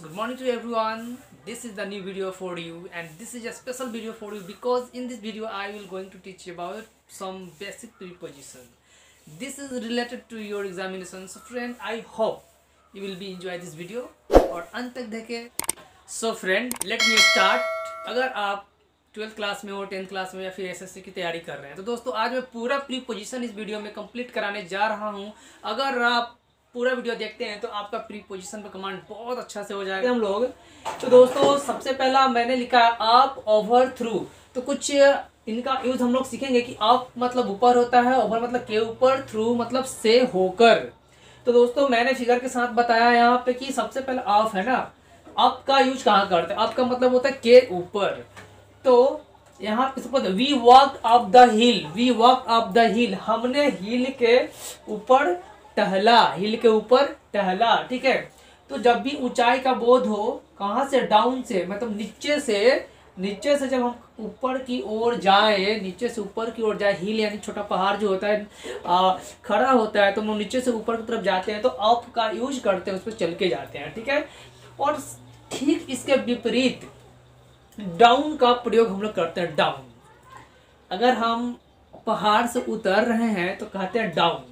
So good morning to everyone. This is the new video for you, and this is a special video for you because in this video I will going to teach you about some basic preposition. This is related to your examination. So friend, I hope you will be enjoy this video और अंत तक देखें. So friend, let me start. अगर आप 12th class में हो, 10th class में या फिर एसएससी की तैयारी कर रहे हैं तो दोस्तों आज मैं पूरा प्रीपोजिशन इस वीडियो में कंप्लीट कराने जा रहा हूं. अगर आप पूरा वीडियो देखते हैं तो आपका प्रीपोजिशन पर कमांड बहुत अच्छा से हो जाएगा. हम लोग तो दोस्तों सबसे पहला मैंने लिखा है अप, ओवर, थ्रू. तो कुछ इनका यूज हम लोग सीखेंगे कि अप मतलब ऊपर होता है, ओवर मतलब के ऊपर, थ्रू मतलब से होकर. तो दोस्तों मैंने फिगर के साथ बताया यहाँ पे कि सबसे पहले अप है ना. अप का यूज कहाँ करते हैं? अप का मतलब होता है के ऊपर. तो यहाँ पे suppose we walk up the hill, we walk up the hill, हमने हिल के ऊपर टहला, हिल के ऊपर टहला. ठीक है. तो जब भी ऊंचाई का बोध हो, कहाँ से? डाउन से, मतलब नीचे से जब हम ऊपर की ओर जाए, नीचे से ऊपर की ओर जाए, हिल यानी छोटा पहाड़ जो होता है खड़ा होता है, तो हम नीचे से ऊपर की तरफ जाते हैं तो अप का यूज करते हैं, उस पर चल के जाते हैं. ठीक है. और ठीक इसके विपरीत डाउन का प्रयोग हम लोग करते हैं. डाउन, अगर हम पहाड़ से उतर रहे हैं तो कहते हैं डाउन,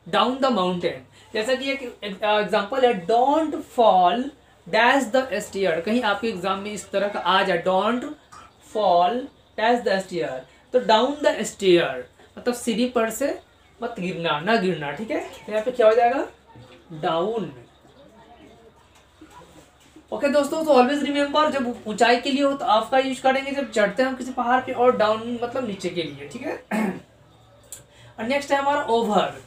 डाउन द माउंटेन. जैसा कि एक एग्जांपल है, don't fall dash the stair. कहीं आपके एग्जाम में इस तरह का आ जाए, don't fall dash the stair, तो डाउन द स्टेयर मतलब सीढ़ी पर से मत गिरना, ना गिरना. ठीक है. यहाँ पे क्या हो जाएगा? डाउन. ओके दोस्तों, तो ऑलवेज रिमेम्बर जब ऊंचाई के लिए हो तो आपका यूज करेंगे जब चढ़ते हैं हम किसी पहाड़ पे, और डाउन मतलब नीचे के लिए. ठीक है. और नेक्स्ट है हमारा ओवर.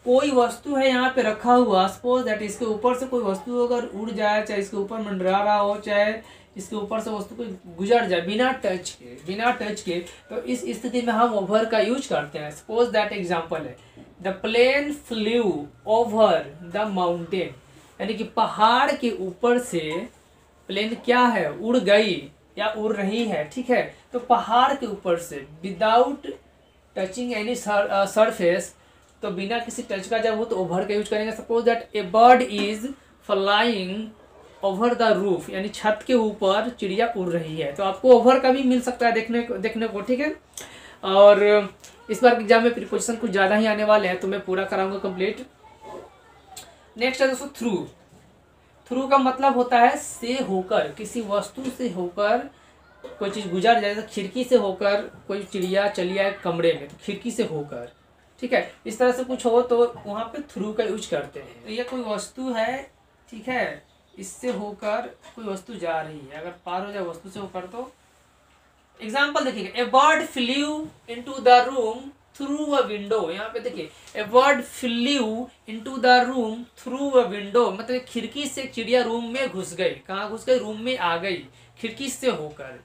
कोई वस्तु है यहाँ पे रखा हुआ, सपोज दैट इसके ऊपर से कोई वस्तु अगर उड़ जाए, चाहे इसके ऊपर मंडरा रहा हो, चाहे इसके ऊपर से वस्तु कोई गुजर जाए बिना टच के, तो इस स्थिति में हम ओवर का यूज करते हैं. सपोज दैट एग्जांपल है, the plane flew over the mountain, यानी कि पहाड़ के ऊपर से प्लेन क्या है? उड़ गई या उड़ रही है. ठीक है. तो पहाड़ के ऊपर से विदाउट टचिंग एनी सरफेस, तो बिना किसी टच का जब हो तो ओवर का यूज करेंगे. Suppose that A bird is flying over the roof, यानी छत के ऊपर चिड़िया उड़ रही है. तो आपको ओवर का भी मिल सकता है देखने को. ठीक है. और इस बार एग्जाम में प्रीपोजिशन कुछ ज़्यादा ही आने वाले हैं तो मैं पूरा कराऊंगा कंप्लीट. नेक्स्ट है दोस्तों थ्रू. थ्रू का मतलब होता है से होकर, किसी वस्तु से होकर कोई चीज़ गुजर जाए. जैसे खिड़की से होकर कोई चिड़िया चली आए कमरे में, तो खिड़की से होकर. ठीक है. इस तरह से कुछ हो तो वहाँ पे थ्रू का यूज करते हैं. तो ये कोई वस्तु है, ठीक है, इससे होकर कोई वस्तु जा रही है, अगर पार हो जाए वस्तु से होकर तो एग्जाम्पल देखिएगा, a bird flew into the room through a window. यहाँ पे देखिए, a bird flew into the room through a window, मतलब खिड़की से चिड़िया रूम में घुस गई. कहाँ घुस गई? रूम में आ गई, खिड़की से होकर.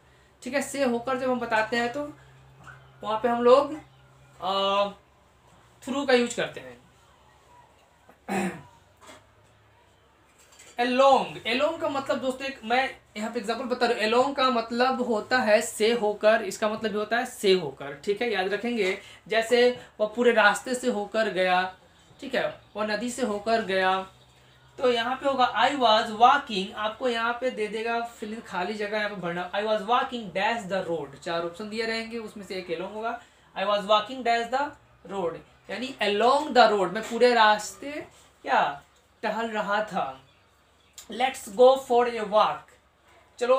ठीक है. से होकर जब हम बताते हैं तो वहाँ पे हम लोग थ्रू का यूज करते हैं. एलोंग. एलोंग का मतलब दोस्तों एक मैं यहाँ पे एग्जांपल बता रहा हूँ. एलोंग का मतलब होता है से होकर, इसका मतलब भी होता है से होकर. ठीक है. याद रखेंगे. जैसे वह पूरे रास्ते से होकर गया, ठीक है, वह नदी से होकर गया. तो यहाँ पे होगा आई वॉज वॉकिंग. आपको यहाँ पे दे देगा फिल खाली जगह यहाँ पे भरना. I was walking dash the road. 4 option दिए रहेंगे, उसमें से एक एलोंग होगा. I was walking dash the road, यानी अलोंग द रोड, मैं पूरे रास्ते क्या टहल रहा था. Let's go for a walk, चलो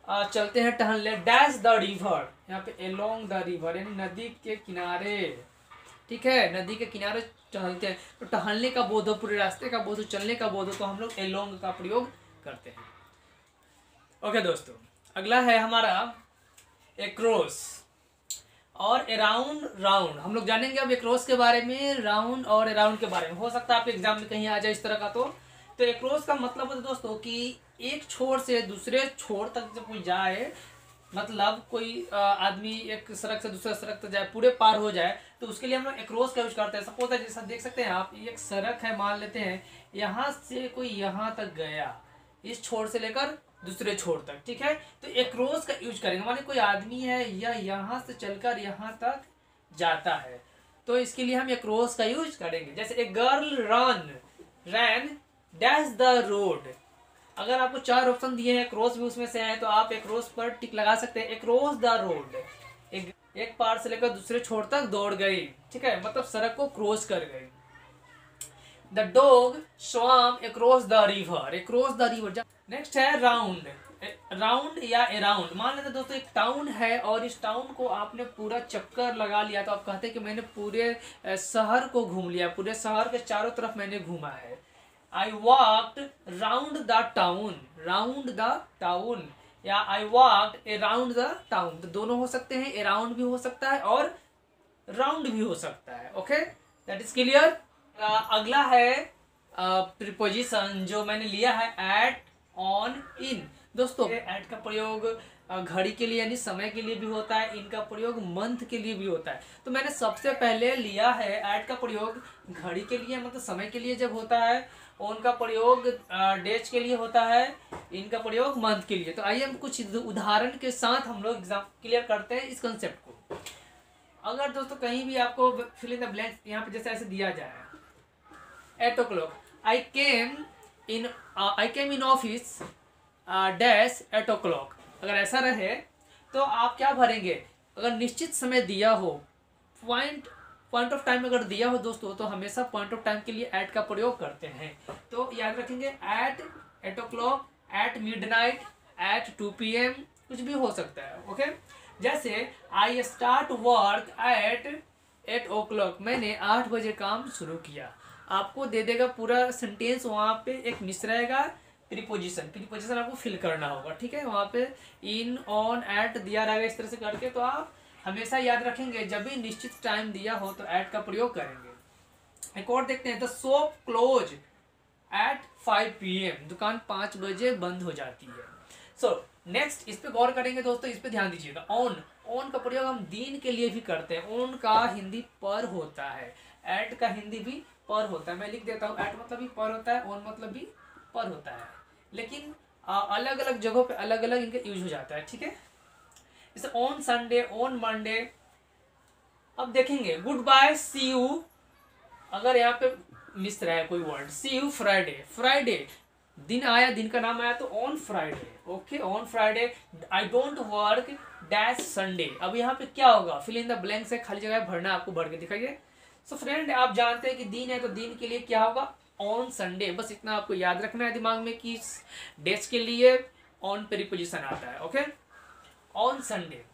चलते हैं टहलने. डैश द रिवर, यहाँ पे अलोंग द रिवर यानी नदी के किनारे. ठीक है. नदी के किनारे टहलते हैं. तो टहलने का बोध हो, पूरे रास्ते का बोध हो, चलने का बोध हो, तो हम लोग अलोंग का प्रयोग करते हैं. ओके दोस्तों, अगला है हमारा एक्रॉस और अराउंड राउंड. हम लोग जानेंगे अब एक्रॉस के बारे में, राउंड और अराउंड के बारे में. हो सकता है आपके एग्जाम में कहीं आ जाए इस तरह का. तो एक्रॉस का मतलब होता है दोस्तों कि एक छोर से दूसरे छोर तक जब कोई जाए, मतलब कोई आदमी एक सड़क से दूसरे सड़क तक जाए, पूरे पार हो जाए, तो उसके लिए हम लोग एक्रॉस का यूज करते हैं. सपोज है जैसा देख सकते हैं आप, एक सड़क है, मान लेते हैं यहाँ से कोई यहाँ तक गया, इस छोर से लेकर दूसरे छोर तक. ठीक है. तो एक्रॉस का यूज करेंगे, माने कोई आदमी है या यहाँ से चलकर यहाँ तक जाता है, तो इसके लिए हम एक्रॉस का यूज करेंगे. जैसे a girl run rain dash the road, अगर आपको 4 ऑप्शन दिए हैं, क्रॉस भी उसमें से है, तो आप अक्रॉस पर टिक लगा सकते हैं। अक्रॉस द रोड, एक पार से लेकर दूसरे छोर तक दौड़ गई, ठीक है, मतलब सड़क को क्रॉस कर गई। The dog swam across the river, across the river. Next है राउंड, राउंड या अराउंड। मान लेते दोस्तों एक टाउन है और इस टाउन को आपने पूरा चक्कर लगा लिया, तो आप कहते हैं कि मैंने पूरे शहर को घूम लिया, पूरे शहर के चारों तरफ मैंने घूमा है। I walked round the town, round the town, या I walked around the town. तो दोनों हो सकते हैं, अराउंड भी हो सकता है और राउंड भी हो सकता है। Okay, that is clear. अगला है प्रीपोजिशन जो मैंने लिया है एट, ऑन, इन। दोस्तों एट का प्रयोग घड़ी के लिए यानी समय के लिए भी होता है, इनका प्रयोग मंथ के लिए भी होता है। तो मैंने सबसे पहले लिया है एट का प्रयोग घड़ी के लिए मतलब समय के लिए जब होता है, ऑन का प्रयोग डेज के लिए होता है, इनका प्रयोग मंथ के लिए। तो आइए हम कुछ उदाहरण के साथ हम लोग एग्जाम क्लियर करते हैं इस कंसेप्ट को। अगर दोस्तों कहीं भी आपको फिल इन द ब्लैंक्स यहाँ पे जैसे ऐसे दिया जाए 8 o'clock, I came in office dash 8 o'clock। अगर ऐसा रहे तो आप क्या भरेंगे? अगर निश्चित समय दिया हो, पॉइंट ऑफ टाइम अगर दिया हो दोस्तों, तो हमेशा पॉइंट ऑफ टाइम के लिए एट का प्रयोग करते हैं। तो याद रखेंगे at 8 o'clock, at midnight, at 2 PM, कुछ भी हो सकता है। ओके, जैसे I start work at 8 o'clock, मैंने 8 बजे काम शुरू किया। आपको दे देगा पूरा सेंटेंस, वहाँ पे एक मिस रहेगा प्रीपोजिशन आपको फिल करना होगा, ठीक है। वहाँ पे इन, ऑन, एट दिया रहेगा इस तरह से करके। तो आप हमेशा याद रखेंगे जब भी निश्चित टाइम दिया हो तो एट का प्रयोग करेंगे। एक और देखते हैं, the shop close eight 5 PM, दुकान 5 बजे बंद हो जाती है। सो नेक्स्ट इस पे गौर करेंगे दोस्तों, इस पे ध्यान दीजिएगा। ऑन का प्रयोग हम दिन के लिए भी करते हैं। ऑन का हिंदी पर होता है, एट का हिंदी भी पर होता है। मैं लिख देता हूँ, एट मतलब भी पर होता है, ऑन मतलब भी पर होता है, लेकिन अलग अलग जगहों पे अलग अलग इनका यूज हो जाता है, ठीक है। जैसे ऑन संडे, ऑन मंडे। अब देखेंगे गुड बाय, सी यू, अगर यहाँ पे मिस रहा है कोई word, see you Friday, Friday दिन आया, दिन का नाम आया तो on Friday. Okay, on Friday. I don't work dash Sunday. अब यहाँ पे क्या होगा? फिल इन द ब्लैंक से खाली जगह भरना, आपको भर के दिखाइए। सो फ्रेंड, आप जानते हैं कि दिन है तो दिन के लिए क्या होगा? On Sunday. बस इतना आपको याद रखना है दिमाग में कि डेज के लिए ऑन प्रीपोजिशन आता है। Okay, on Sunday.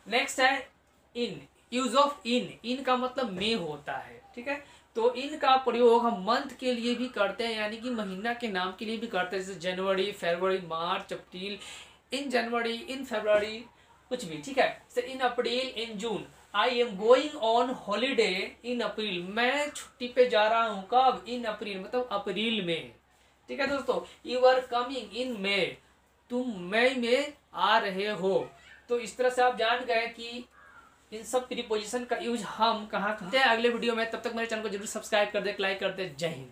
नेक्स्ट है इन, यूज ऑफ इन का मतलब में होता है, ठीक है। तो इन का प्रयोग हम मंथ के लिए भी करते हैं, यानी कि महीना के नाम के लिए भी करते हैं, जैसे जनवरी, फरवरी, मार्च, अप्रैल। इन जनवरी, इन फरवरी, कुछ भी, ठीक है। जैसे in April, in June. I am going on holiday in April, मैं छुट्टी पे जा रहा हूँ। कब? इन अप्रैल, मतलब अप्रैल में, ठीक है दोस्तों। यू आर कमिंग इन मई, तुम मई में आ रहे हो। तो इस तरह से आप जान गए कि इन सब प्रीपोजिशन का यूज हम कहाँ करते हैं। अगले वीडियो में, तब तक मेरे चैनल को जरूर सब्सक्राइब कर दे, लाइक कर दे। जय हिंद।